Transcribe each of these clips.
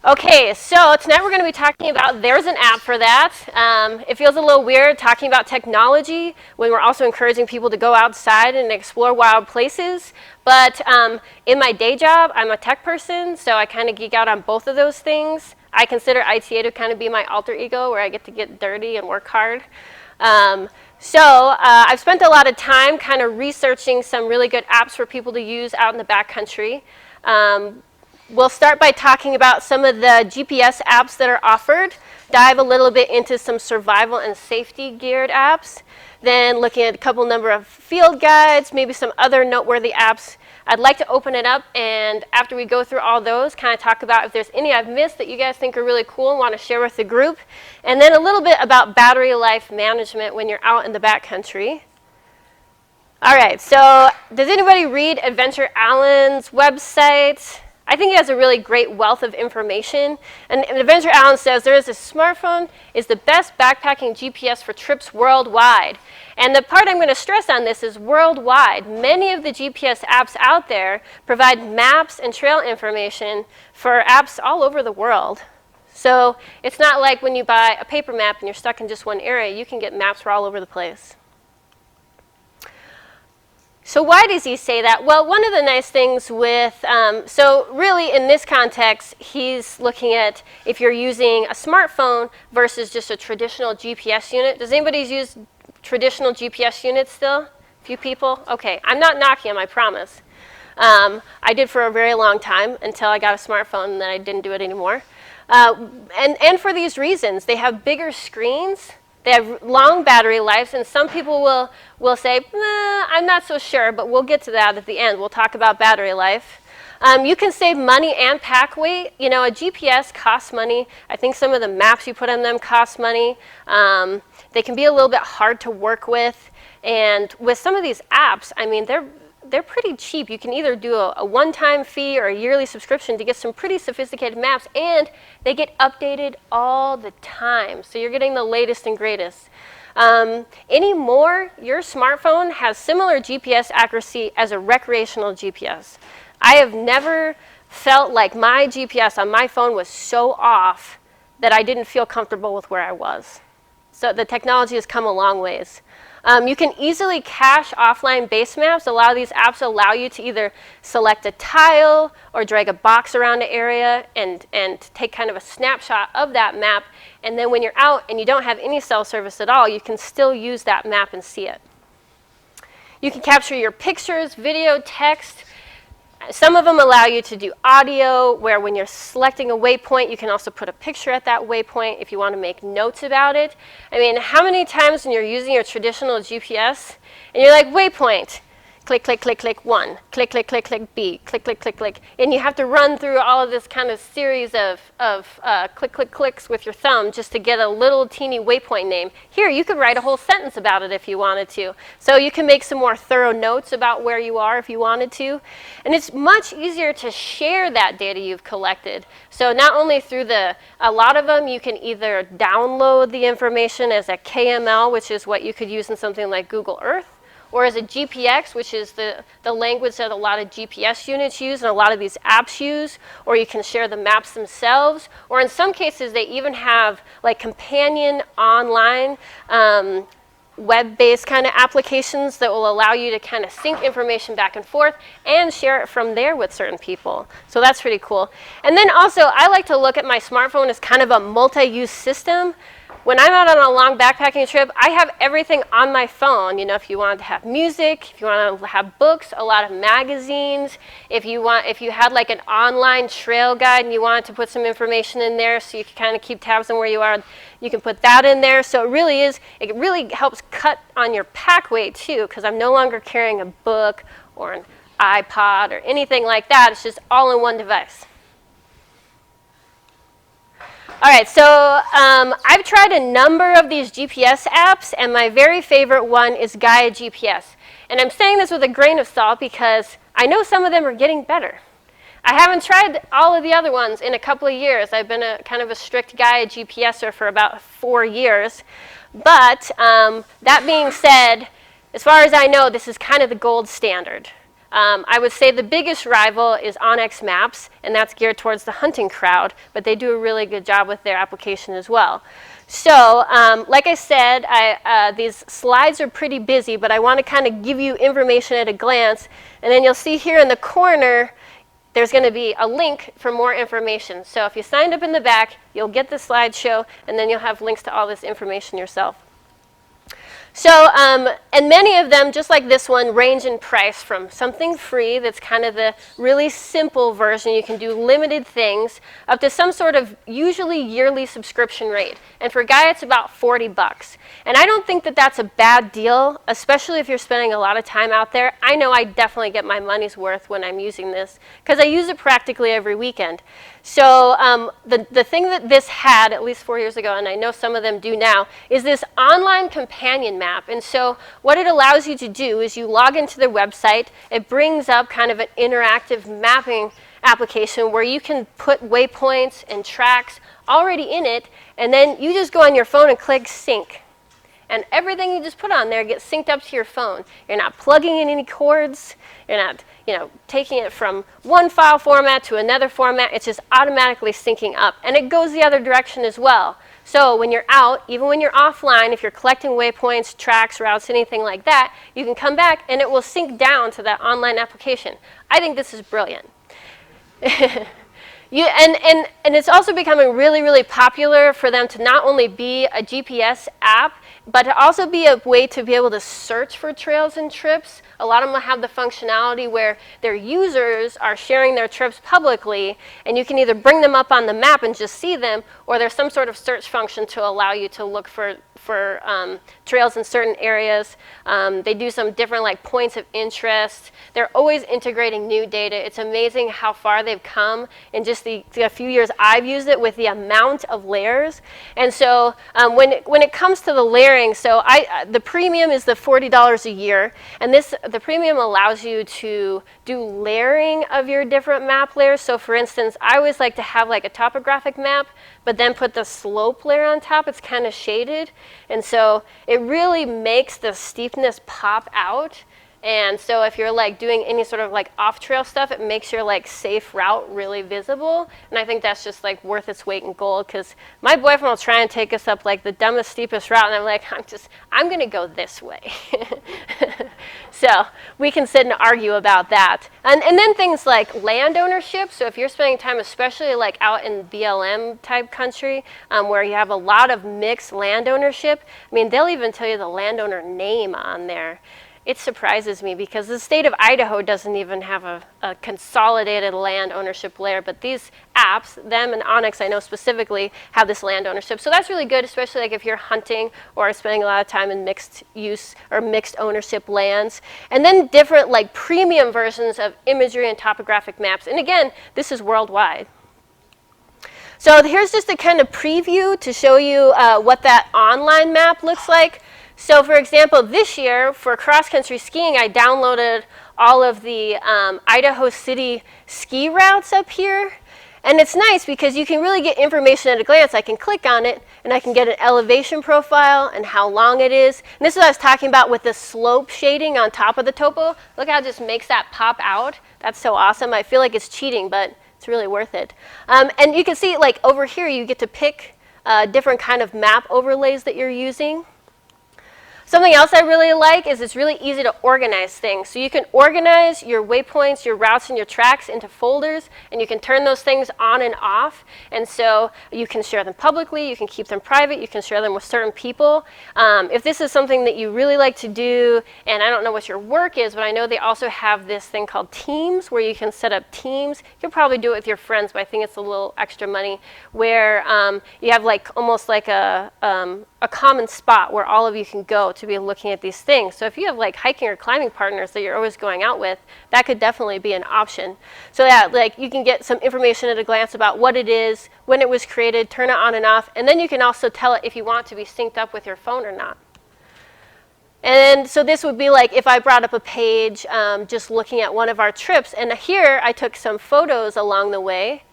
Okay, so tonight we're going to be talking about, there's an app for that. It feels a little weird talking about technology when we're also encouraging people to go outside and explore wild places. But in my day job, I'm a tech person, so I kind of geek out on both of those things. I consider ITA to kind of be my alter ego, where I get to get dirty and work hard. I've spent a lot of time kind of researching some really good apps for people to use out in the backcountry. We'll start by talking about some of the GPS apps that are offered, dive a little bit into some survival and safety geared apps, then looking at a number of field guides, maybe some other noteworthy apps. I'd like to open it up, and after we go through all those, kind of talk about if there's any I've missed that you guys think are really cool and want to share with the group, and then a little bit about battery life management when you're out in the backcountry. All right, so does anybody read Adventure Allen's website? I think he has a really great wealth of information. And Adventure Allen says, there is a smartphone is the best backpacking GPS for trips worldwide. And the part I'm going to stress on this is worldwide. Many of the GPS apps out there provide maps and trail information for apps all over the world. So it's not like when you buy a paper map and you're stuck in just one area. You can get maps for all over the place. So why does he say that? Well, one of the nice things with, so really in this context, he's looking at if you're using a smartphone versus just a traditional GPS unit. Does anybody use traditional GPS units still? A few people? Okay, I'm not knocking them, I promise. I did for a very long time until I got a smartphone and then I didn't do it anymore. And for these reasons, they have bigger screens. They have long battery lives, and some people will say, I'm not so sure, but we'll get to that at the end. We'll talk about battery life. You can save money and pack weight. You know, a GPS costs money. I think some of the maps you put on them cost money. They can be a little bit hard to work with. And with some of these apps, I mean, they're pretty cheap. You can either do a one-time fee or a yearly subscription to get some pretty sophisticated maps, and they get updated all the time. So you're getting the latest and greatest. Anymore, your smartphone has similar GPS accuracy as a recreational GPS. I have never felt like my GPS on my phone was so off that I didn't feel comfortable with where I was. So the technology has come a long ways. You can easily cache offline base maps. A lot of these apps allow you to either select a tile or drag a box around an area and take kind of a snapshot of that map. And then when you're out and you don't have any cell service at all, you can still use that map and see it. You can capture your pictures, video, text. Some of them allow you to do audio, where when you're selecting a waypoint, you can also put a picture at that waypoint if you want to make notes about it. I mean, how many times when you're using your traditional GPS, and you're like, waypoint, click, click, click, click, 1, click, click, click, click, B, click, click, click, click, and you have to run through all of this kind of series of click, click, clicks with your thumb just to get a little teeny waypoint name. Here, you could write a whole sentence about it if you wanted to. So you can make some more thorough notes about where you are if you wanted to. And it's much easier to share that data you've collected. So not only through a lot of them, you can either download the information as a KML, which is what you could use in something like Google Earth, or as a GPX, which is the language that a lot of GPS units use and a lot of these apps use, or you can share the maps themselves, or in some cases they even have like companion online web-based kind of applications that will allow you to kind of sync information back and forth and share it from there with certain people. So that's pretty cool. And then also, I like to look at my smartphone as kind of a multi-use system. When I'm out on a long backpacking trip, I have everything on my phone. You know, if you want to have music, if you want to have books, a lot of magazines, if you had like an online trail guide and you wanted to put some information in there so you can kind of keep tabs on where you are, you can put that in there. So it really helps cut on your pack weight too, because I'm no longer carrying a book or an iPod or anything like that. It's just all in one device. All right, so I've tried a number of these GPS apps, and my very favorite one is GAIA GPS. And I'm saying this with a grain of salt because I know some of them are getting better. I haven't tried all of the other ones in a couple of years. I've been kind of a strict GAIA GPSer for about 4 years. But that being said, as far as I know, this is kind of the gold standard. I would say the biggest rival is Onyx Maps, and that's geared towards the hunting crowd, but they do a really good job with their application as well. So, like I said, these slides are pretty busy, but I want to kind of give you information at a glance, and then you'll see here in the corner, there's going to be a link for more information. So if you signed up in the back, you'll get the slideshow, and then you'll have links to all this information yourself. So, and many of them, just like this one, range in price from something free that's kind of the really simple version, you can do limited things, up to some sort of usually yearly subscription rate. And for GAIA, it's about $40. And I don't think that that's a bad deal, especially if you're spending a lot of time out there. I know I definitely get my money's worth when I'm using this, because I use it practically every weekend. So the thing that this had, at least 4 years ago, and I know some of them do now, is this online companion map. And so what it allows you to do is you log into their website. It brings up kind of an interactive mapping application where you can put waypoints and tracks already in it, and then you just go on your phone and click sync. And everything you just put on there gets synced up to your phone. You're not plugging in any cords. You're not, taking it from one file format to another format. It's just automatically syncing up. And it goes the other direction as well. So when you're out, even when you're offline, if you're collecting waypoints, tracks, routes, anything like that, you can come back and it will sync down to that online application. I think this is brilliant. And it's also becoming really, really popular for them to not only be a GPS app, but to also be a way to be able to search for trails and trips. A lot of them have the functionality where their users are sharing their trips publicly, and you can either bring them up on the map and just see them, or there's some sort of search function to allow you to look for trails in certain areas. They do some different points of interest. They're always integrating new data. It's amazing how far they've come in just the few years I've used it with the amount of layers. And so when it comes to the layering, so the premium is the $40 a year, and the premium allows you to do layering of your different map layers. So for instance, I always like to have a topographic map, but then put the slope layer on top. It's kind of shaded. And so it really makes the steepness pop out. And so if you're doing any sort of off-trail stuff, it makes your safe route really visible. And I think that's just worth its weight in gold, because my boyfriend will try and take us up the dumbest, steepest route, and I'm like, I'm going to go this way. So we can sit and argue about that. And then things like land ownership. So if you're spending time, especially out in BLM type country, where you have a lot of mixed land ownership, I mean, they'll even tell you the landowner name on there. It surprises me because the state of Idaho doesn't even have a consolidated land ownership layer, but these apps, them and Onyx, I know specifically, have this land ownership. So that's really good, especially if you're hunting or spending a lot of time in mixed use or mixed ownership lands. And then different premium versions of imagery and topographic maps. And again, this is worldwide. So here's just a kind of preview to show you what that online map looks like. So for example, this year for cross-country skiing, I downloaded all of the Idaho City ski routes up here. And it's nice because you can really get information at a glance. I can click on it and I can get an elevation profile and how long it is. And this is what I was talking about with the slope shading on top of the topo. Look how it just makes that pop out. That's so awesome. I feel like it's cheating, but it's really worth it. And you can see over here, you get to pick different kind of map overlays that you're using. Something else I really like is it's really easy to organize things. So you can organize your waypoints, your routes, and your tracks into folders, and you can turn those things on and off. And so you can share them publicly, you can keep them private, you can share them with certain people. If this is something that you really like to do, and I don't know what your work is, but I know they also have this thing called Teams, where you can set up teams. You'll probably do it with your friends, but I think it's a little extra money, where you have almost like a common spot where all of you can go to be looking at these things. So if you have hiking or climbing partners that you're always going out with, that could definitely be an option. So that you can get some information at a glance about what it is, when it was created, turn it on and off, and then you can also tell it if you want to be synced up with your phone or not. And so this would be if I brought up a page just looking at one of our trips, and here I took some photos along the way,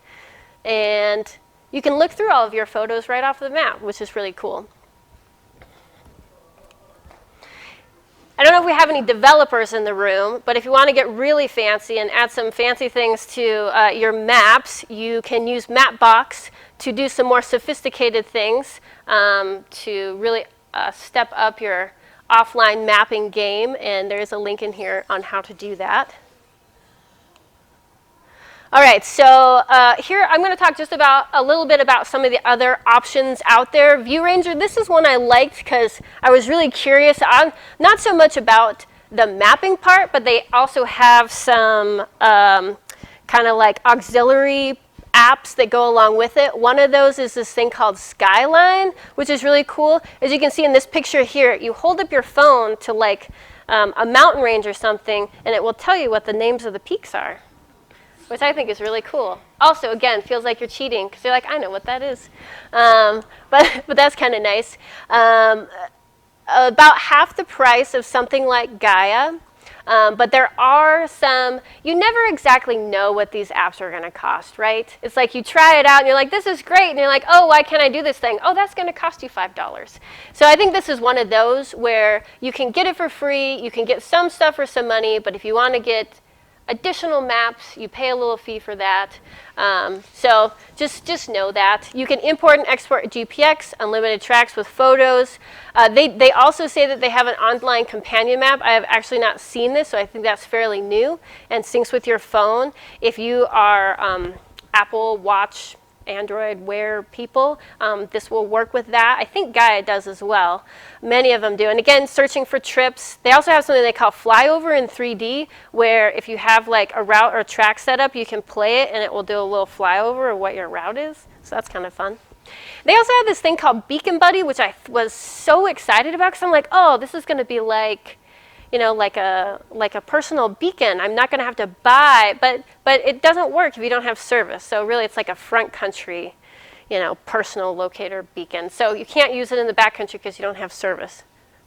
and you can look through all of your photos right off the map, which is really cool. I don't know if we have any developers in the room, but if you want to get really fancy and add some fancy things to your maps, you can use Mapbox to do some more sophisticated things to really step up your offline mapping game, and there's a link in here on how to do that. All right, so here I'm going to talk just about a little bit about some of the other options out there. VIEWRANGER, this is one I liked because I was really curious. I'm not so much about the mapping part, but they also have some kind of like auxiliary apps that go along with it. One of those is this thing called Skyline, which is really cool. As you can see in this picture here, you hold up your phone to like a mountain range or something, and it will tell you what the names of the peaks are, which I think is really cool. Also, again, feels like you're cheating because you're like, I know what that is. But that's kind of nice. About half the price of something like GAIA. But there are some, you never exactly know what these apps are going to cost, right? It's like you try it out and you're like, this is great. And you're like, oh, why can't I do this thing? Oh, that's going to cost you $5. So I think this is one of those where you can get it for free. You can get some stuff for some money. But if you want to get additional maps, you pay a little fee for that. So just know that. You can import and export GPX, unlimited tracks with photos. They also say that they have an online companion map. I have actually not seen this, so I think that's fairly new and syncs with your phone. If you are Apple Watch, Android Wear people, this will work with that. I think GAIA does as well. Many of them do. And again, searching for trips. They also have something they call flyover in 3D, where if you have like a route or a track set up, you can play it and it will do a little flyover of what your route is. So that's kind of fun. They also have this thing called Beacon Buddy, which I was so excited about because I'm like, oh, this is going to be like, you know, like a personal beacon. I'm not going to have to buy, but it doesn't work if you don't have service. So really, it's like a front country, you know, personal locator beacon. So you can't use it in the backcountry because you don't have service.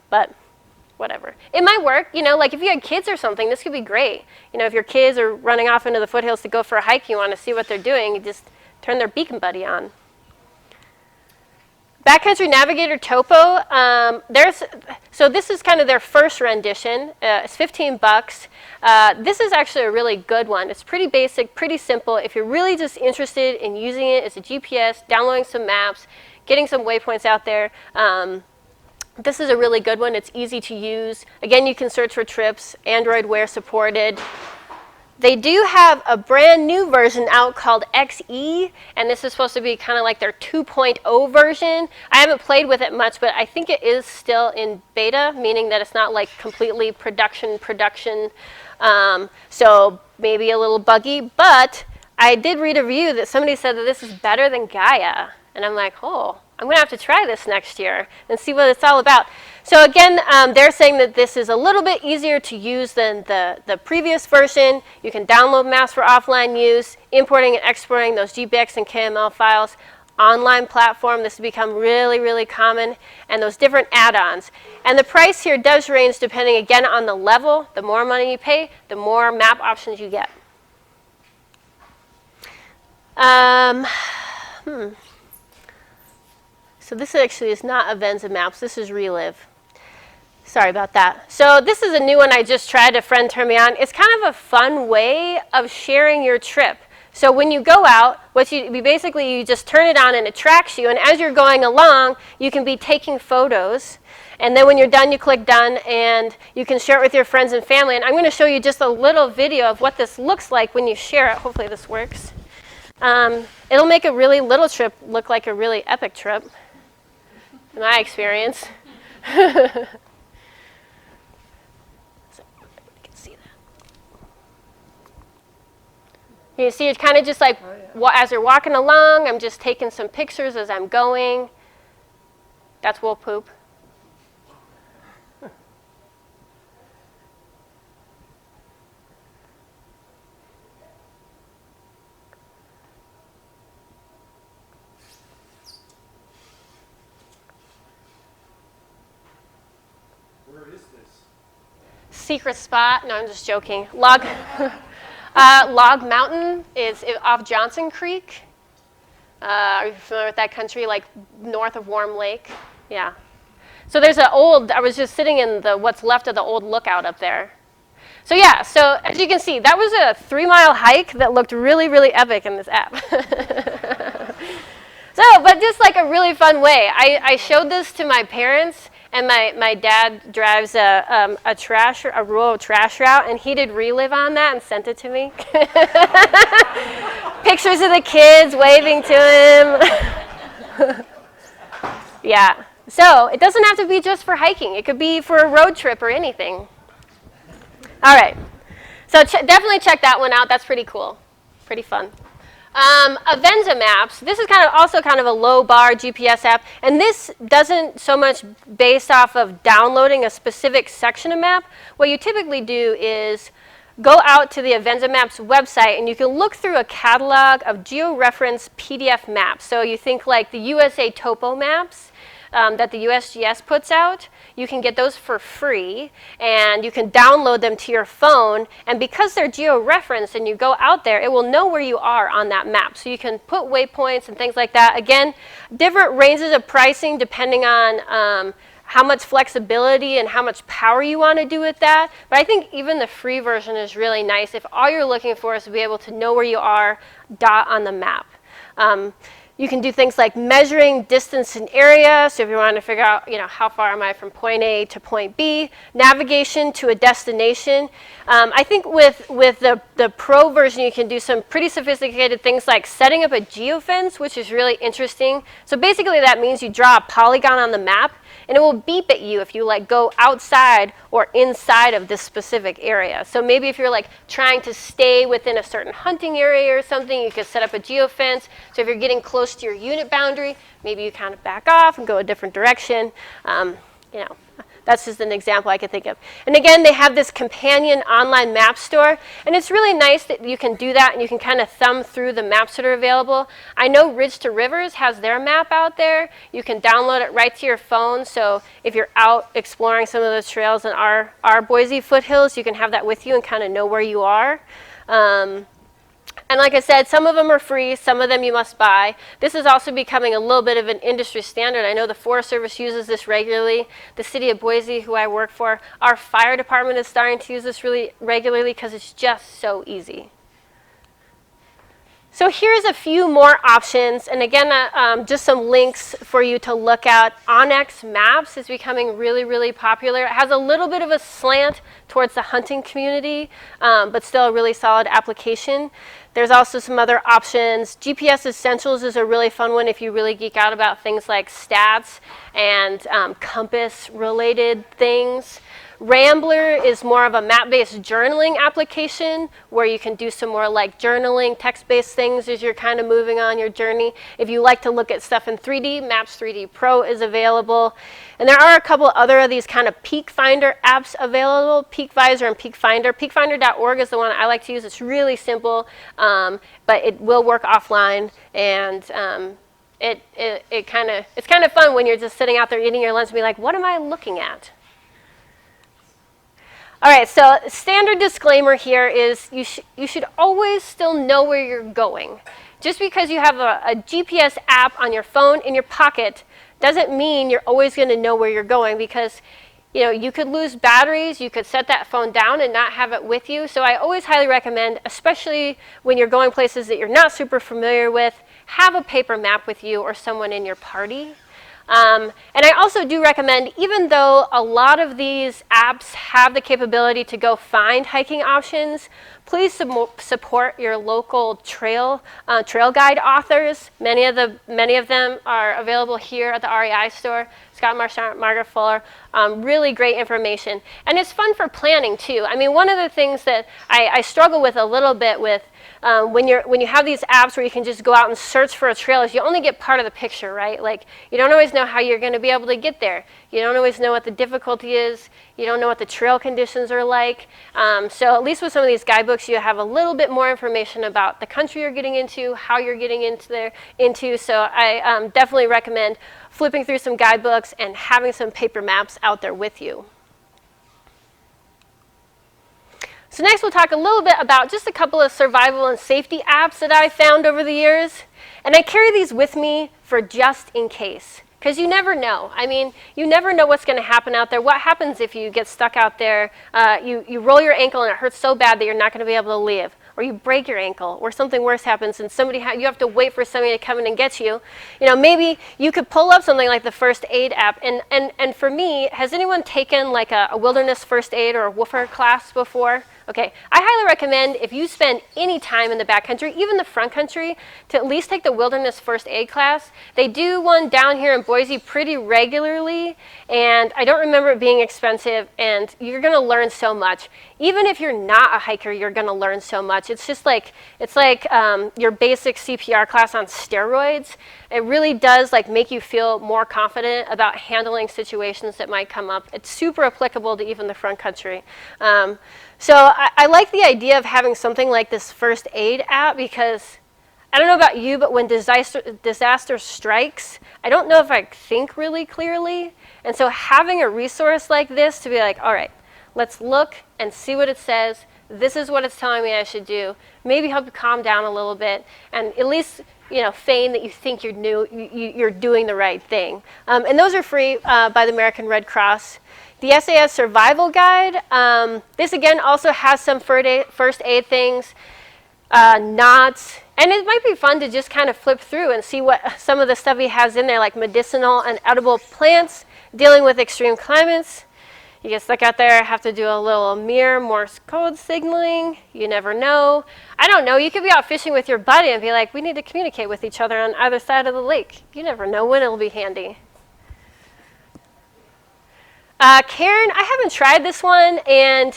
But whatever, it might work. You know, like if you had kids or something, this could be great. You know, if your kids are running off into the foothills to go for a hike, you want to see what they're doing, you just turn their Beacon Buddy on. Backcountry Navigator Topo, so this is kind of their first rendition. It's $15. This is actually a really good one. It's pretty basic, pretty simple. If you're really just interested in using it as a GPS, downloading some maps, getting some waypoints out there, this is a really good one. It's easy to use. Again, you can search for trips, Android Wear supported. They do have a brand new version out called XE, and this is supposed to be kind of like their 2.0 version. I haven't played with it much, but I think it is still in beta, meaning that it's not like completely production. So maybe a little buggy, but I did read a review that somebody said that this is better than GAIA, and I'm like, oh, I'm going to have to try this next year and see what it's all about. So again, they're saying that this is a little bit easier to use than the previous version. You can download maps for offline use, importing and exporting those GPX and KML files. Online platform, this has become really, really common, and those different add-ons. And the price here does range depending, again, on the level. The more money you pay, the more map options you get. So this actually is not AVENZA Maps. This is Relive. Sorry about that. So this is a new one I just tried. A friend turned me on. It's kind of a fun way of sharing your trip. So when you go out, you just turn it on and it tracks you. And as you're going along, you can be taking photos. And then when you're done, you click done, and you can share it with your friends and family. And I'm going to show you just a little video of what this looks like when you share it. Hopefully this works. It'll make a really little trip look like a really epic trip, in my experience. You see, it's kind of just like, as you're walking along, I'm just taking some pictures as I'm going. That's wolf poop. Where is this? Secret spot. No, I'm just joking. Log Mountain is off Johnson Creek. Are you familiar with that country, like north of Warm Lake? Yeah. So there's I was just sitting in what's left of the old lookout up there. So yeah, so as you can see, that was a 3-mile hike that looked really, really epic in this app. But just like a really fun way. I showed this to my parents, and my dad drives a rural trash route, and he did relive on that and sent it to me. Pictures of the kids waving to him. Yeah, so it doesn't have to be just for hiking. It could be for a road trip or anything. All right, so definitely check that one out. That's pretty cool, pretty fun. AVENZA maps, this is also kind of a low bar GPS app, and this doesn't so much based off of downloading a specific section of map. What you typically do is go out to the AVENZA Maps website, and you can look through a catalog of georeferenced PDF maps. So you think like the USA Topo maps that the USGS puts out. You can get those for free, and you can download them to your phone, and because they're geo-referenced and you go out there, it will know where you are on that map. So you can put waypoints and things like that. Again, different ranges of pricing depending on how much flexibility and how much power you want to do with that. But I think even the free version is really nice if all you're looking for is to be able to know where you are, dot on the map. You can do things like measuring distance and area. So if you want to figure out, how far am I from point A to point B, navigation to a destination. I think with the pro version, you can do some pretty sophisticated things like setting up a geofence, which is really interesting. So basically that means you draw a polygon on the map, and it will beep at you if you go outside or inside of this specific area. So maybe if you're trying to stay within a certain hunting area or something, you could set up a geofence. So if you're getting close to your unit boundary, maybe you kind of back off and go a different direction. That's just an example I could think of. And again, they have this companion online map store, and it's really nice that you can do that and you can kind of thumb through the maps that are available. I know Ridge to Rivers has their map out there. You can download it right to your phone, so if you're out exploring some of those trails in our Boise foothills, you can have that with you and kind of know where you are. And like I said, some of them are free, some of them you must buy. This is also becoming a little bit of an industry standard. I know the Forest Service uses this regularly. The city of Boise, who I work for, our fire department is starting to use this really regularly because it's just so easy. So here's a few more options, and again, just some links for you to look at. Onyx Maps is becoming really, really popular. It has a little bit of a slant towards the hunting community, but still a really solid application. There's also some other options. GPS Essentials is a really fun one if you really geek out about things like stats and compass-related things. Rambler is more of a map-based journaling application where you can do some more journaling, text-based things as you're kind of moving on your journey. If you like to look at stuff in 3D, Maps 3D Pro is available. And there are a couple other of these kind of Peak Finder apps available, Peak Visor and Peak Finder. Peakfinder.org is the one I like to use. It's really simple, but it will work offline, and it's kind of fun when you're just sitting out there eating your lunch and be like, what am I looking at? All right, so standard disclaimer here is you should always still know where you're going. Just because you have a GPS app on your phone in your pocket doesn't mean you're always going to know where you're going, because you could lose batteries, you could set that phone down and not have it with you. So I always highly recommend, especially when you're going places that you're not super familiar with, have a paper map with you or someone in your party. And I also do recommend, even though a lot of these apps have the capability to go find hiking options, please support your local trail guide authors. Many of them are available here at the REI store. Scott Marchant, Margaret Fuller, really great information. And it's fun for planning too. I mean, one of the things that I struggle with a little bit with when you have these apps where you can just go out and search for a trail is you only get part of the picture, right? You don't always know how you're going to be able to get there. You don't always know what the difficulty is. You don't know what the trail conditions are like. So at least with some of these guidebooks, you have a little bit more information about the country you're getting into, how you're getting into. So I definitely recommend flipping through some guidebooks and having some paper maps out there with you. So next we'll talk a little bit about just a couple of survival and safety apps that I found over the years. And I carry these with me for just in case. Because you never know. I mean, you never know what's going to happen out there. What happens if you get stuck out there, you roll your ankle and it hurts so bad that you're not going to be able to leave, or you break your ankle, or something worse happens and you have to wait for somebody to come in and get you. You know, maybe you could pull up something like the first aid app. And for me, has anyone taken like a wilderness first aid or a woofer class before? Okay, I highly recommend if you spend any time in the backcountry, even the front country, to at least take the wilderness first aid class. They do one down here in Boise pretty regularly, and I don't remember it being expensive, and you're going to learn so much. Even if you're not a hiker, you're going to learn so much. It's just like, your basic CPR class on steroids. It really does like make you feel more confident about handling situations that might come up. It's super applicable to even the front country. So I like the idea of having something like this first aid app, because I don't know about you, but when disaster strikes, I don't know if I think really clearly. And so having a resource like this to be like, all right, let's look and see what it says. This is what it's telling me I should do. Maybe help you calm down a little bit, and at least, you know, feign that you think you're doing the right thing. And those are free by the American Red Cross. The SAS Survival Guide, this again also has some first aid things, knots, and it might be fun to just kind of flip through and see what some of the stuff he has in there, like medicinal and edible plants, dealing with extreme climates. You get stuck out there, have to do a little mirror Morse code signaling. You never know. I don't know. You could be out fishing with your buddy and be like, we need to communicate with each other on either side of the lake. You never know when it'll be handy. Karen, I haven't tried this one, and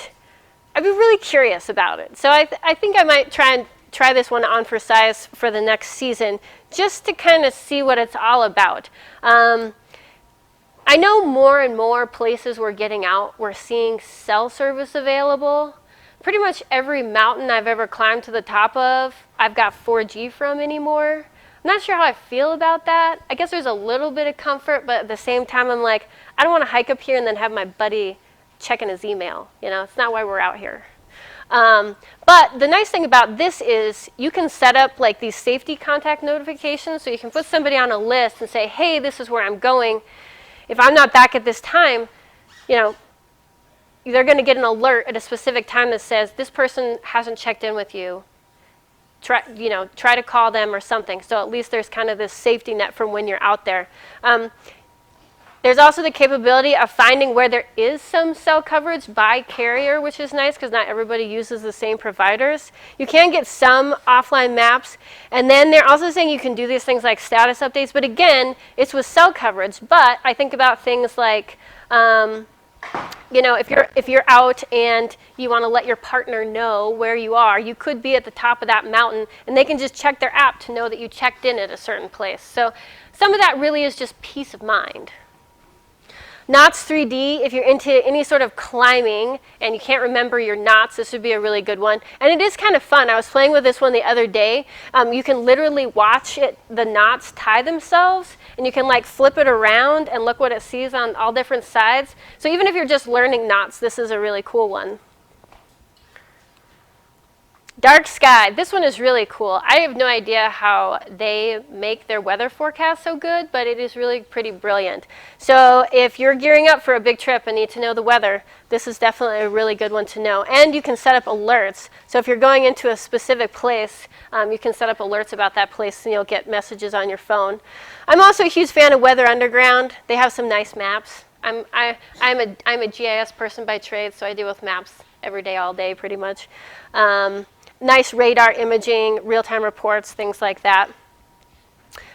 I'd be really curious about it. So I think I might try this one on for size for the next season, just to kind of see what it's all about. I know more and more places we're getting out, we're seeing cell service available. Pretty much every mountain I've ever climbed to the top of, I've got 4G from anymore. I'm not sure how I feel about that. I guess there's a little bit of comfort, but at the same time, I'm like, I don't want to hike up here and then have my buddy checking his email. You know, it's not why we're out here. But the nice thing about this is you can set up like these safety contact notifications, so you can put somebody on a list and say, hey, this is where I'm going. If I'm not back at this time, you know, they're going to get an alert at a specific time that says, this person hasn't checked in with you. Try to call them or something. So at least there's kind of this safety net from when you're out there. There's also the capability of finding where there is some cell coverage by carrier, which is nice because not everybody uses the same providers. You can get some offline maps. And then they're also saying you can do these things like status updates. But again, it's with cell coverage. But I think about things like, you know, if you're out and you want to let your partner know where you are, you could be at the top of that mountain, and they can just check their app to know that you checked in at a certain place. So some of that really is just peace of mind. Knots 3D, if you're into any sort of climbing and you can't remember your knots, this would be a really good one. And it is kind of fun. I was playing with this one the other day. You can literally watch the knots tie themselves, and you can like flip it around and look what it sees on all different sides. So even if you're just learning knots, this is a really cool one. Dark sky. This one is really cool. I have no idea how they make their weather forecast so good, but it is really pretty brilliant. So if you're gearing up for a big trip and need to know the weather, this is definitely a really good one to know. And you can set up alerts. So if you're going into a specific place, you can set up alerts about that place, and you'll get messages on your phone. I'm also a huge fan of Weather Underground. They have some nice maps. I'm a GIS person by trade, so I deal with maps every day, all day, pretty much. Nice radar imaging, real-time reports, things like that.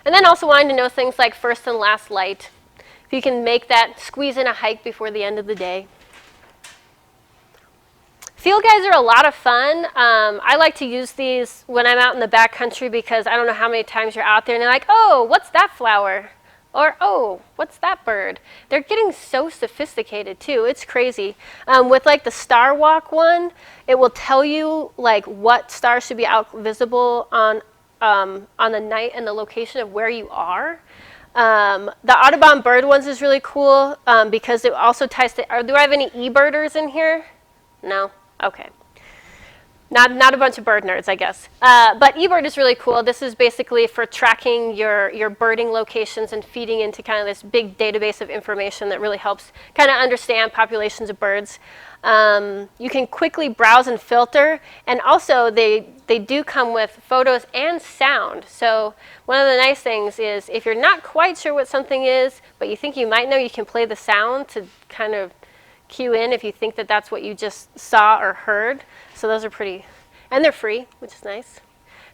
And then also wanting to know things like first and last light. If you can make that, squeeze in a hike before the end of the day. Field guides are a lot of fun. I like to use these when I'm out in the backcountry because I don't know how many times you're out there and they're like, oh, what's that flower? Or, oh, what's that bird? They're getting so sophisticated too. It's crazy. With like the Star Walk one, it will tell you like what stars should be out visible on the night and the location of where you are. The Audubon bird ones is really cool because it also ties to, do I have any e-birders in here? No? Okay. Not a bunch of bird nerds, I guess. But eBird is really cool. This is basically for tracking your birding locations and feeding into kind of this big database of information that really helps kind of understand populations of birds. You can quickly browse and filter, and also they do come with photos and sound. So one of the nice things is if you're not quite sure what something is, but you think you might know, you can play the sound to kind of cue in if you think that that's what you just saw or heard. So those are pretty, and they're free, which is nice.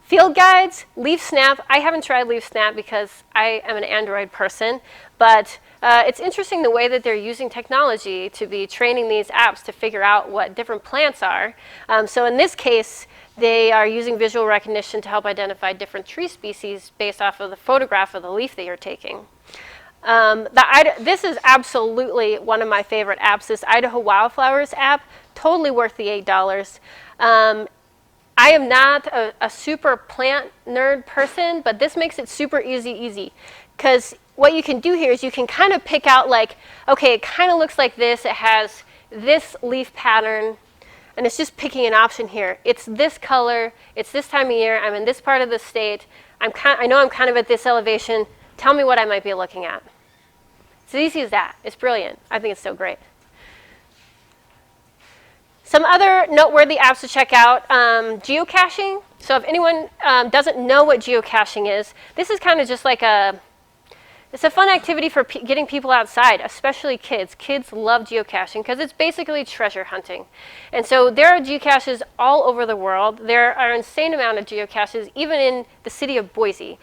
Field guides, Leaf Snap. I haven't tried Leaf Snap because I am an Android person, but it's interesting the way that they're using technology to be training these apps to figure out what different plants are. So in this case, they are using visual recognition to help identify different tree species based off of the photograph of the leaf that you're taking. This is absolutely one of my favorite apps, this Idaho Wildflowers app, totally worth the $8. I am not a super plant nerd person, but this makes it super easy. Because what you can do here is you can kind of pick out like, okay, it kind of looks like this, it has this leaf pattern, and it's just picking an option here. It's this color, it's this time of year, I'm in this part of the state, I know I'm kind of at this elevation, tell me what I might be looking at. It's as easy as that. It's brilliant. I think it's so great. Some other noteworthy apps to check out, geocaching. So if anyone doesn't know what geocaching is, this is kind of just like it's a fun activity for getting people outside, especially kids. Kids love geocaching because it's basically treasure hunting. And so there are geocaches all over the world. There are an insane amount of geocaches, even in the city of Boise.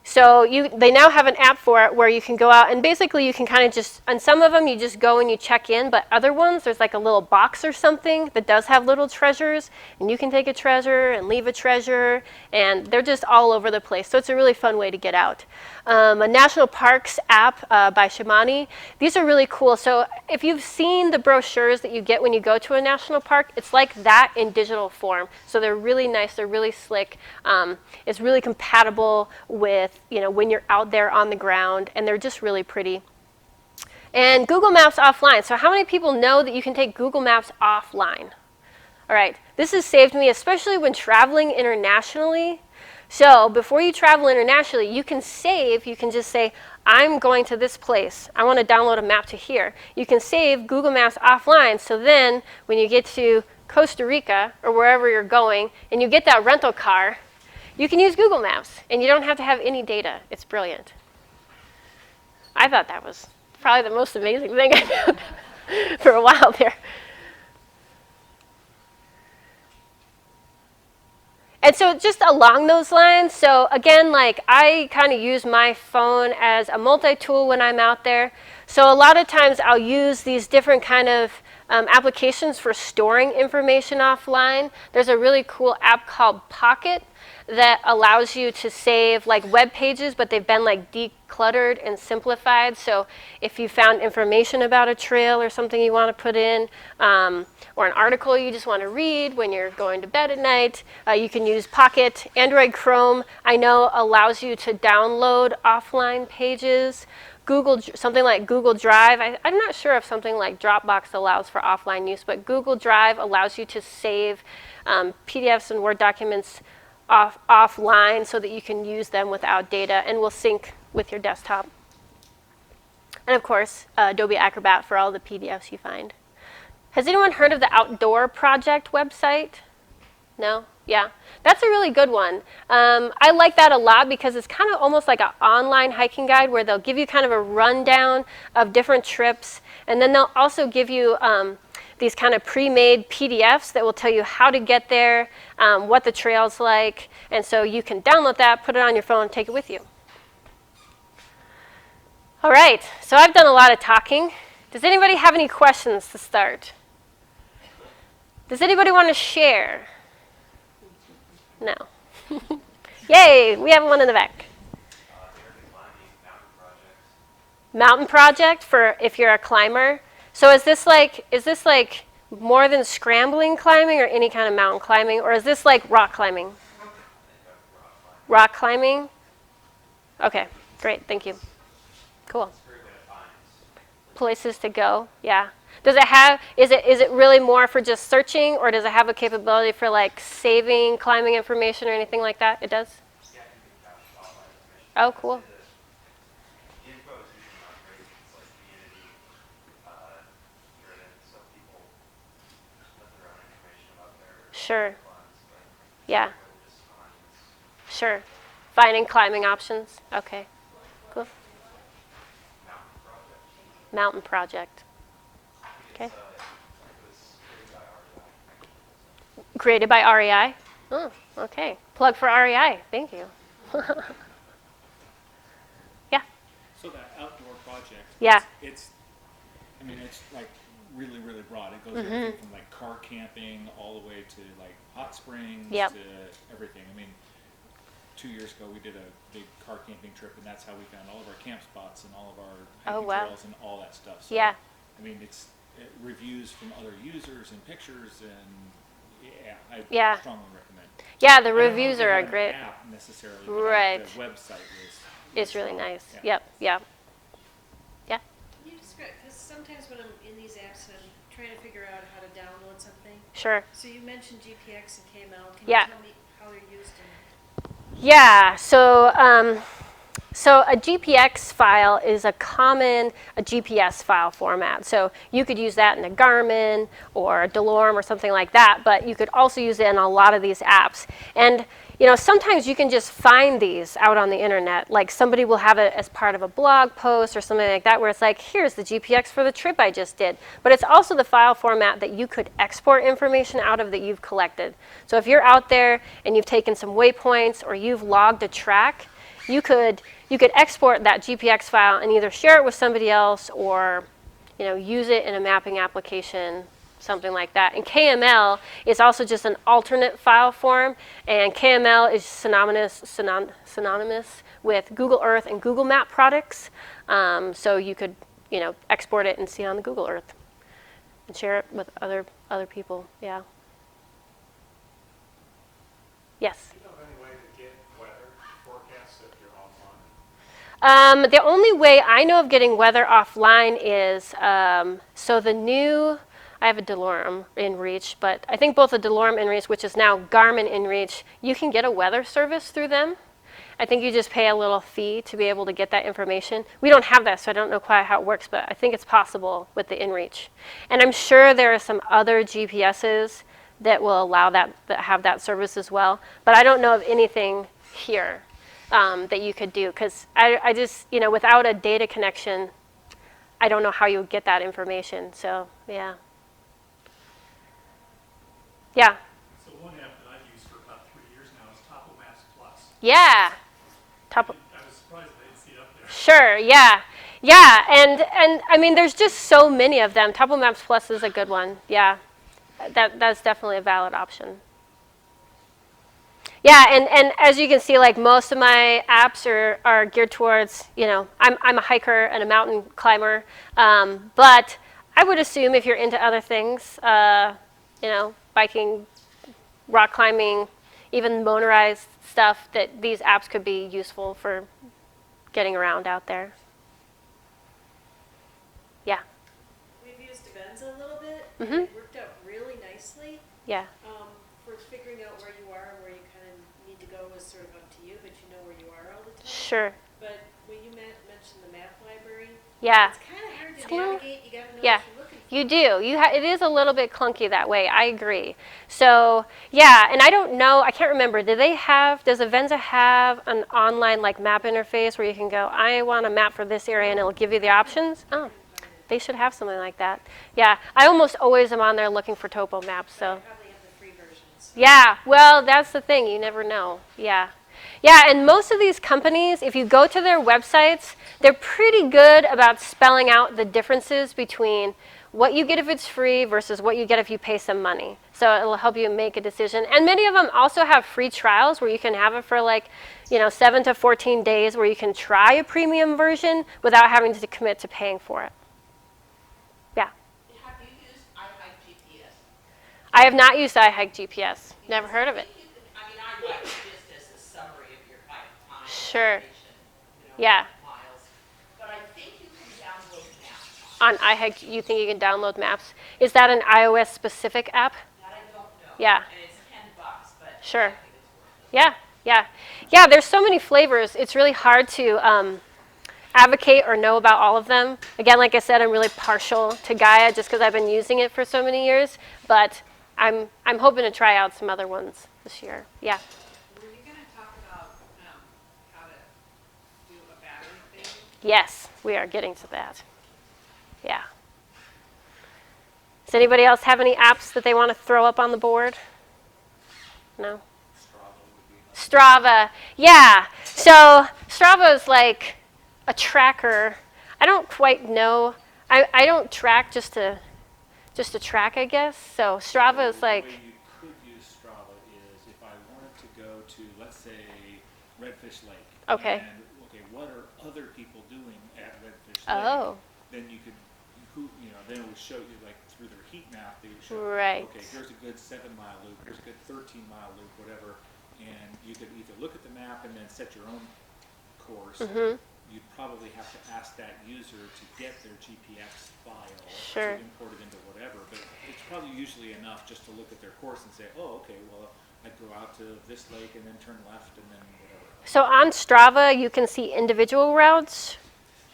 So they now have an app for it where you can go out and basically you can kind of just, on some of them you just go and you check in, but other ones there's like a little box or something that does have little treasures, and you can take a treasure and leave a treasure, and they're just all over the place. So it's a really fun way to get out. A national parks app by Shimani. These are really cool. So if you've seen the brochures that you get when you go to a national park, it's like that in digital form. So they're really nice, they're really slick. It's really compatible with when you're out there on the ground, and they're just really pretty. And Google Maps offline. So how many people know that you can take Google Maps offline? All right, this has saved me, especially when traveling internationally. So before you travel internationally, you can just say, I'm going to this place. I want to download a map to here. You can save Google Maps offline, so then when you get to Costa Rica or wherever you're going, and you get that rental car, you can use Google Maps, and you don't have to have any data. It's brilliant. I thought that was probably the most amazing thing I found for a while there. And so just along those lines, so again, like I kind of use my phone as a multi-tool when I'm out there. So a lot of times I'll use these different kind of applications for storing information offline. There's a really cool app called Pocket that allows you to save like web pages, but they've been like decluttered and simplified. So if you found information about a trail or something you want to put in, or an article you just want to read when you're going to bed at night, you can use Pocket. Android Chrome, I know, allows you to download offline pages. Something like Google Drive, I'm not sure if something like Dropbox allows for offline use, but Google Drive allows you to save PDFs and Word documents offline so that you can use them without data, and will sync with your desktop. And of course, Adobe Acrobat for all the PDFs you find. Has anyone heard of the Outdoor Project website? No? Yeah, that's a really good one. I like that a lot because it's kind of almost like an online hiking guide where they'll give you kind of a rundown of different trips, and then they'll also give you these kind of pre-made PDFs that will tell you how to get there, what the trail's like, and so you can download that, put it on your phone, and take it with you. All right, so I've done a lot of talking. Does anybody have any questions to start? Does anybody want to share? No. Yay, we have one in the back. Mountain project for if you're a climber. So is this like more than scrambling climbing or any kind of mountain climbing, or is this like rock climbing? Rock climbing? Okay, great, thank you. Cool. Places to go, yeah. Does it have, is it really more for just searching, or does it have a capability for like saving climbing information or anything like that? It does? Yeah, you can capture wildlife information. Oh, cool. The info is usually not great. It's like community driven, so people put their own information about their Sure. funds, but Yeah. really just finds Sure. Finding climbing options. Okay. Cool. mountain project. Mountain project. Okay. It was Created created by REI. by REI? Oh, okay. Plug for REI. Thank you. Yeah. So that outdoor project, Yeah. it's I mean, it's like really, really broad. It goes everything from like car camping all the way to like hot springs Yep. to everything. I mean, 2 years ago we did a big car camping trip, and that's how we found all of our camp spots and all of our hiking wow. trails and all that stuff. So, Yeah. I mean, it's reviews from other users and pictures, and I Yeah. strongly recommend. Yeah, the I don't know if reviews they are have an great. app necessarily, but Right. the website was It's really strong. nice. Yeah. Yep. Yeah. Yeah. Can you describe, because sometimes when I'm in these apps and I'm trying to figure out how to download something, Sure. so you mentioned GPX and KML, can Yeah. you tell me how they're used in? Yeah. So a GPX file is a GPS file format. So you could use that in a Garmin or a DeLorme or something like that, but you could also use it in a lot of these apps. And sometimes you can just find these out on the internet. Like somebody will have it as part of a blog post or something like that, where it's like, here's the GPX for the trip I just did. But it's also the file format that you could export information out of that you've collected. So if you're out there and you've taken some waypoints or you've logged a track, you could export that GPX file and either share it with somebody else or use it in a mapping application, something like that. And KML is also just an alternate file form, and KML is synonymous with Google Earth and Google Map products. So you could export it and see it on the Google Earth and share it with other people. Yeah. Yes. Do you know of any way to get weather forecasts if you're offline? The only way I know of getting weather offline is, I have a DeLorme InReach, but I think both the DeLorme InReach, which is now Garmin InReach, you can get a weather service through them. I think you just pay a little fee to be able to get that information. We don't have that, so I don't know quite how it works, but I think it's possible with the InReach. And I'm sure there are some other GPSs that will allow that have that service as well, but I don't know of anything here that you could do, because I just, without a data connection, I don't know how you would get that information. So, yeah. Yeah. So one app that I've used for about 3 years now is Topo Maps Plus. Yeah. I was surprised I didn't see it up there. Sure. Yeah. Yeah. And I mean, there's just so many of them. Topo Maps Plus is a good one. Yeah. That's definitely a valid option. Yeah, and as you can see, like most of my apps are geared towards, I'm a hiker and a mountain climber, but I would assume if you're into other things, biking, rock climbing, even motorized stuff, that these apps could be useful for getting around out there. Yeah. We've used AVENZA a little bit, Mhm. and it worked out really nicely. Yeah. For figuring out where you are and where you kind of need to go is sort of up to you, but you know where you are all the time. Sure. But when you mentioned the map library, Yeah. it's kind of hard It's a to little- navigate. You got to know Yeah. what you're looking for. You do. It is a little bit clunky that way. I agree. So yeah, and I don't know. I can't remember. Does AVENZA have an online like map interface where you can go, I want a map for this area, and it'll give you the options? Oh, they should have something like that. Yeah, I almost always am on there looking for topo maps. So They probably have the free versions. yeah, well, that's the thing. You never know. Yeah. Yeah, and most of these companies, if you go to their websites, they're pretty good about spelling out the differences between what you get if it's free versus what you get if you pay some money. So it'll help you make a decision. And many of them also have free trials where you can have it for 7 to 14 days, where you can try a premium version without having to commit to paying for it. Yeah. Have you used iHike GPS? I have not used iHike GPS. Never heard of it. iHike is just as a summary of your hike time, Sure. elevation, Yeah. miles. But I think you can download maps on on iHike, you think you can download maps. Is that an iOS specific app? That I don't know. Yeah. And it's $10, but Sure. I think it's worth it. Yeah. There's so many flavors. It's really hard to advocate or know about all of them. Again, like I said, I'm really partial to GAIA just because I've been using it for so many years. But I'm hoping to try out some other ones this year. Yeah. Were you going to talk about how to do a battery thing? Yes, we are getting to that. Yeah. Does anybody else have any apps that they want to throw up on the board? No? Strava. Yeah. So Strava is like a tracker. I don't quite know. I don't track just to track, I guess. So Strava is like. The way you could use Strava is if I wanted to go to, let's say, Redfish Lake. Okay. And what are other people doing at Redfish Lake? Oh. Then you could, then it would show you like through their heat map. They would show. Right. Okay, here's a good 7-mile loop. Here's a good 13-mile loop, whatever. And you could either look at the map and then set your own course. Mm-hmm. You'd probably have to ask that user to get their GPX file Sure. to import it into whatever. But it's probably usually enough just to look at their course and say, oh, okay, well, I'd go out to this lake and then turn left and then whatever. So on Strava, you can see individual routes.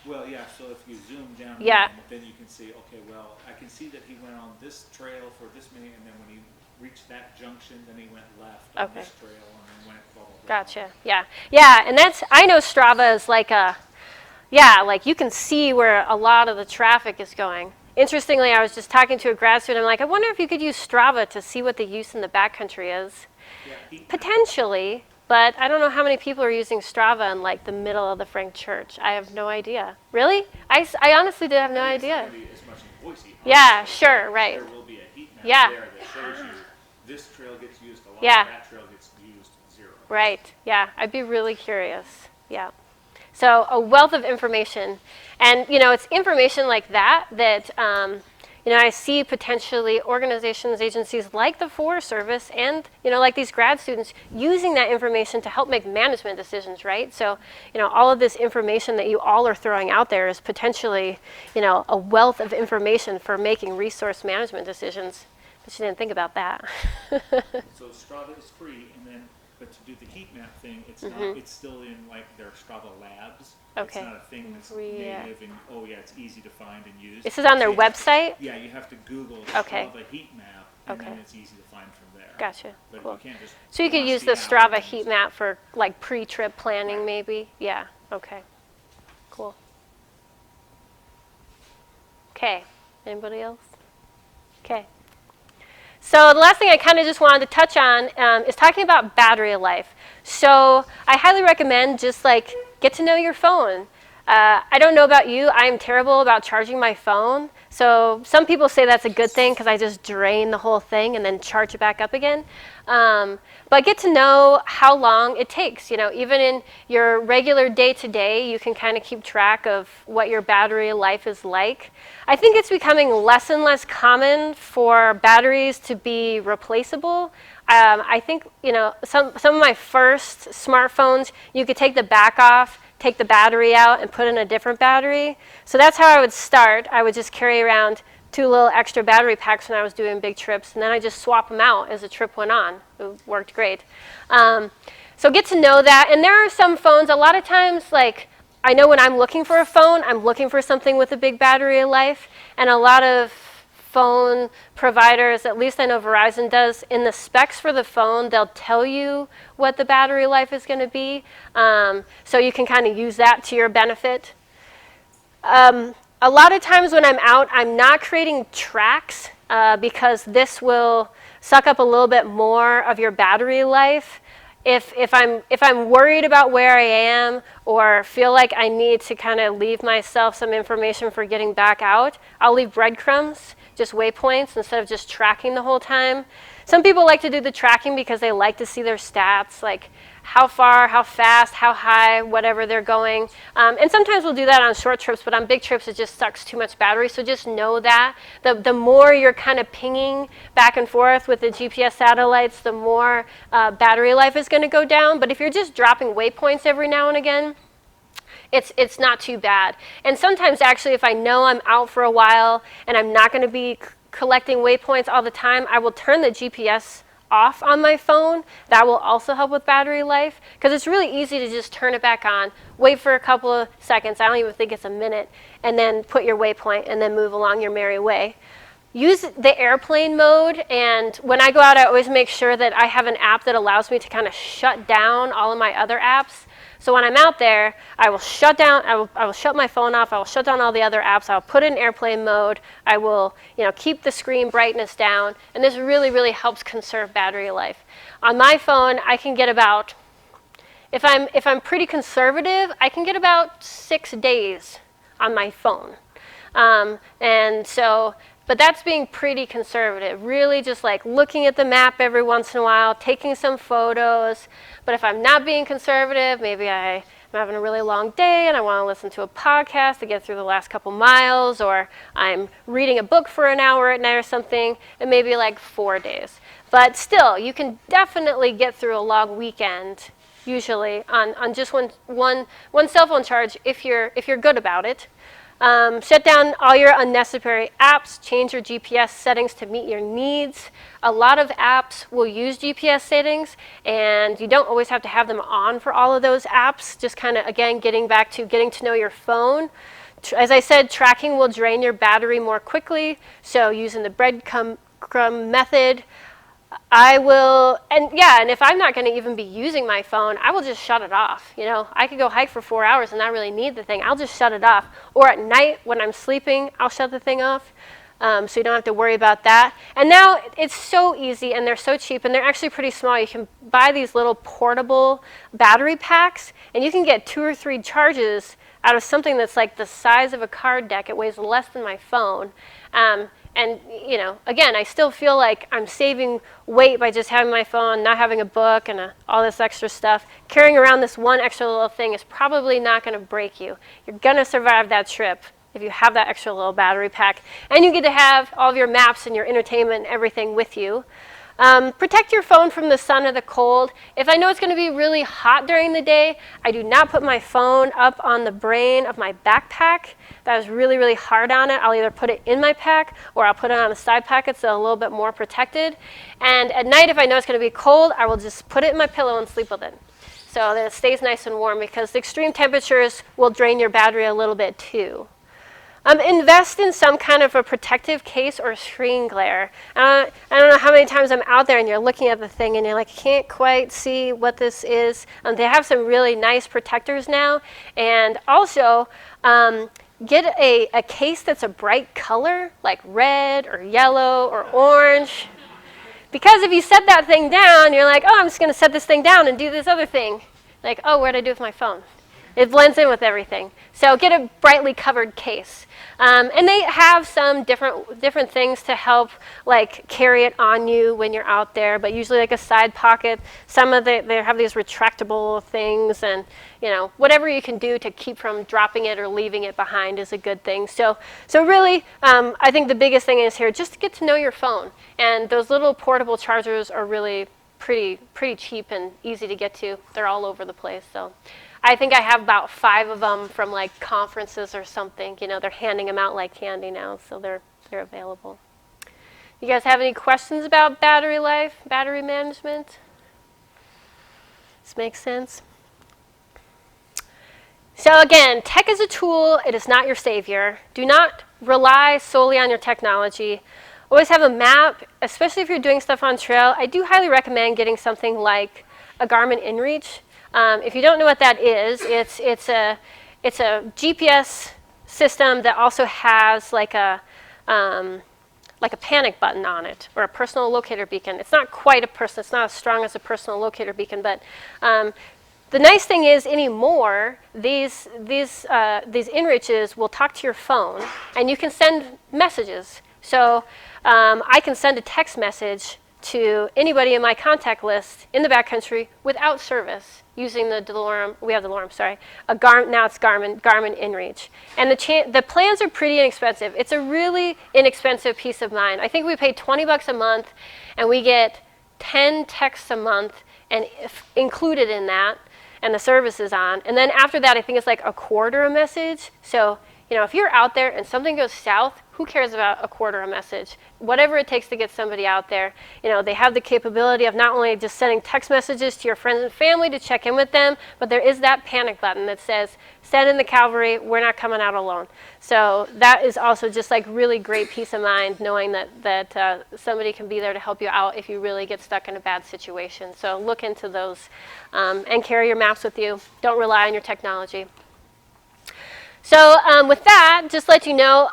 Well, yeah, so if you zoom down, Yeah. then you can see, okay, well, I can see that he went on this trail for this many, and then when he reached that junction, then he went left on Okay. this trail and then went blah, blah, blah. Gotcha. Yeah, and I know Strava is like like you can see where a lot of the traffic is going. Interestingly, I was just talking to a grad student. I'm like, I wonder if you could use Strava to see what the use in the backcountry is. Yeah, Potentially, but I don't know how many people are using Strava in like the middle of the Frank Church. I have no idea. Really? I honestly did have no idea. It's not going to be as much in Boise. Yeah, obviously, sure, but right. There will be a heat map Yeah. there that shows you this trail gets used a lot, Yeah. that trail gets used 0. Right. Yeah, I'd be really curious. Yeah. So a wealth of information, and it's information like that I see potentially organizations, agencies like the Forest Service, and like these grad students using that information to help make management decisions. Right. So all of this information that you all are throwing out there is potentially a wealth of information for making resource management decisions. But you didn't think about that. So Strava is free, but to do the heat map thing, it's Mm-hmm. not. It's still in like their Strava labs. Okay. It's not a thing that's Yeah. native and it's easy to find and use. This is on their So you have- website? Yeah, you have to Google Okay. Strava heat map, and Okay. then it's easy to find from there. Gotcha. But Cool. you can't just. So you could launch use the app Strava and heat use it. map for like pre-trip planning maybe? Yeah, okay. Cool. Okay, anybody else? Okay. So the last thing I kind of just wanted to touch on is talking about battery life. So I highly recommend just like get to know your phone. I don't know about you, I am terrible about charging my phone. So some people say that's a good thing because I just drain the whole thing and then charge it back up again. But get to know how long it takes. Even in your regular day-to-day, you can kind of keep track of what your battery life is like. I think it's becoming less and less common for batteries to be replaceable. I think, some of my first smartphones, you could take the back off, take the battery out, and put in a different battery. So that's how I would start. I would just carry around 2 little extra battery packs when I was doing big trips, and then I just swap them out as the trip went on. It worked great. So get to know that. And there are some phones, a lot of times, like, I know when I'm looking for a phone, I'm looking for something with a big battery life, and a lot of phone providers, at least I know Verizon does, in the specs for the phone, they'll tell you what the battery life is going to be. So you can kind of use that to your benefit. A lot of times when I'm out, I'm not creating tracks because this will suck up a little bit more of your battery life. If I'm worried about where I am or feel like I need to kind of leave myself some information for getting back out, I'll leave breadcrumbs, just waypoints, instead of just tracking the whole time. Some people like to do the tracking because they like to see their stats, like how far, how fast, how high, whatever they're going. And sometimes we'll do that on short trips, but on big trips it just sucks too much battery. So just know that. The more you're kind of pinging back and forth with the GPS satellites, the more battery life is going to go down. But if you're just dropping waypoints every now and again, it's not too bad. And sometimes actually if I know I'm out for a while and I'm not going to be collecting waypoints all the time, I will turn the GPS off on my phone. That will also help with battery life, because it's really easy to just turn it back on, wait for a couple of seconds, I don't even think it's a minute, and then put your waypoint and then move along your merry way. Use the airplane mode, and when I go out I always make sure that I have an app that allows me to kind of shut down all of my other apps. So when I'm out there, I will shut down, I will shut my phone off, I will shut down all the other apps, I'll put it in airplane mode, I will keep the screen brightness down, and this really, really helps conserve battery life. On my phone, I can get about, if I'm pretty conservative, I can get about 6 days on my phone. But that's being pretty conservative, really just like looking at the map every once in a while, taking some photos. But if I'm not being conservative, maybe I'm having a really long day and I want to listen to a podcast to get through the last couple miles, or I'm reading a book for an hour at night or something, and maybe like 4 days. But still, you can definitely get through a long weekend, usually, on just one cell phone charge if you're good about it. Shut down all your unnecessary apps, change your GPS settings to meet your needs. A lot of apps will use GPS settings, and you don't always have to have them on for all of those apps. Just kind of, again, getting back to getting to know your phone. As I said, tracking will drain your battery more quickly, so using the breadcrumb method. And if I'm not going to even be using my phone, I will just shut it off. I could go hike for 4 hours and not really need the thing. I'll just shut it off. Or at night when I'm sleeping, I'll shut the thing off, so you don't have to worry about that. And now it's so easy, and they're so cheap, and they're actually pretty small. You can buy these little portable battery packs, and you can get 2 or 3 charges out of something that's like the size of a card deck. It weighs less than my phone. And, again, I still feel like I'm saving weight by just having my phone, not having a book, and all this extra stuff. Carrying around this one extra little thing is probably not going to break you. You're going to survive that trip if you have that extra little battery pack. And you get to have all of your maps and your entertainment and everything with you. Protect your phone from the sun or the cold. If I know it's going to be really hot during the day, I do not put my phone up on the brain of my backpack. That is really, really hard on it. I'll either put it in my pack or I'll put it on a side pocket so a little bit more protected. And at night, if I know it's going to be cold, I will just put it in my pillow and sleep with it, so that it stays nice and warm, because the extreme temperatures will drain your battery a little bit too. Invest in some kind of a protective case or screen glare. I don't know how many times I'm out there and you're looking at the thing and you're like, can't quite see what this is. They have some really nice protectors now. And also, get a case that's a bright color, like red or yellow or orange. Because if you set that thing down, you're like, oh, I'm just going to set this thing down and do this other thing. Like, oh, what did I do with my phone? It blends in with everything. So get a brightly covered case. And they have some different things to help, like carry it on you when you're out there, but usually like a side pocket. They have these retractable things, and whatever you can do to keep from dropping it or leaving it behind is a good thing. So really, I think the biggest thing is here just to get to know your phone. And those little portable chargers are really pretty cheap and easy to get to. They're all over the place. So I think I have about 5 of them from like conferences or something. They're handing them out like candy now, so they're available. You guys have any questions about battery life, battery management? This makes sense? So again, tech is a tool. It is not your savior. Do not rely solely on your technology. Always have a map, especially if you're doing stuff on trail. I do highly recommend getting something like a Garmin InReach. If you don't know what that is, it's a GPS system that also has like a panic button on it, or a personal locator beacon. It's not quite it's not as strong as a personal locator beacon, but the nice thing is anymore, these InReaches will talk to your phone, and you can send messages. So I can send a text message to anybody in my contact list in the backcountry without service using the DeLorme. We have DeLorme, sorry. Now it's Garmin InReach. And the plans are pretty inexpensive. It's a really inexpensive peace of mind. I think we pay $20 a month, and we get 10 texts a month and included in that. and the service is on. And then after that, I think it's like a quarter a message. So, you know, if you're out there and something goes south, who cares about a quarter a message? Whatever it takes to get somebody out there. You know, they have the capability of not only just sending text messages to your friends and family to check in with them, but there is that panic button that says, send in the cavalry, we're not coming out alone. So that is also just like really great peace of mind, knowing that somebody can be there to help you out if you really get stuck in a bad situation. So look into those and carry your maps with you. Don't rely on your technology. So with that, just let you know,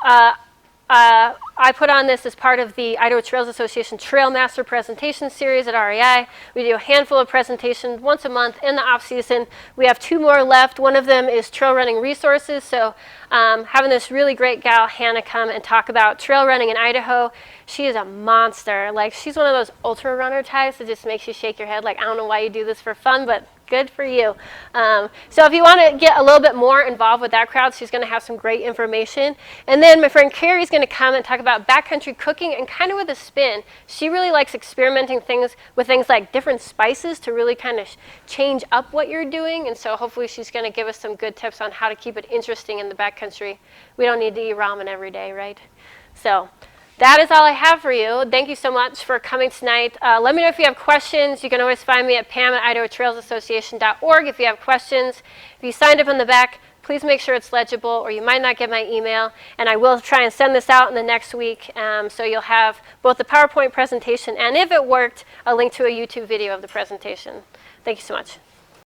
I put on this as part of the Idaho Trails Association Trail Master Presentation Series at REI. We do a handful of presentations once a month in the off season. We have 2 more left. One of them is trail running resources. So having this really great gal, Hannah, come and talk about trail running in Idaho. She is a monster. Like, she's one of those ultra runner types that just makes you shake your head like, I don't know why you do this for fun, but good for you. So if you want to get a little bit more involved with that crowd, she's going to have some great information. And then my friend Carrie's going to come and talk about backcountry cooking and kind of with a spin. She really likes experimenting with things like different spices to really kind of change up what you're doing. And so hopefully she's going to give us some good tips on how to keep it interesting in the backcountry. We don't need to eat ramen every day, right? So that is all I have for you. Thank you so much for coming tonight. Let me know if you have questions. You can always find me at pam@idahotrailsassociation.org if you have questions. If you signed up in the back, please make sure it's legible, or you might not get my email. And I will try and send this out in the next week, so you'll have both the PowerPoint presentation and, if it worked, a link to a YouTube video of the presentation. Thank you so much.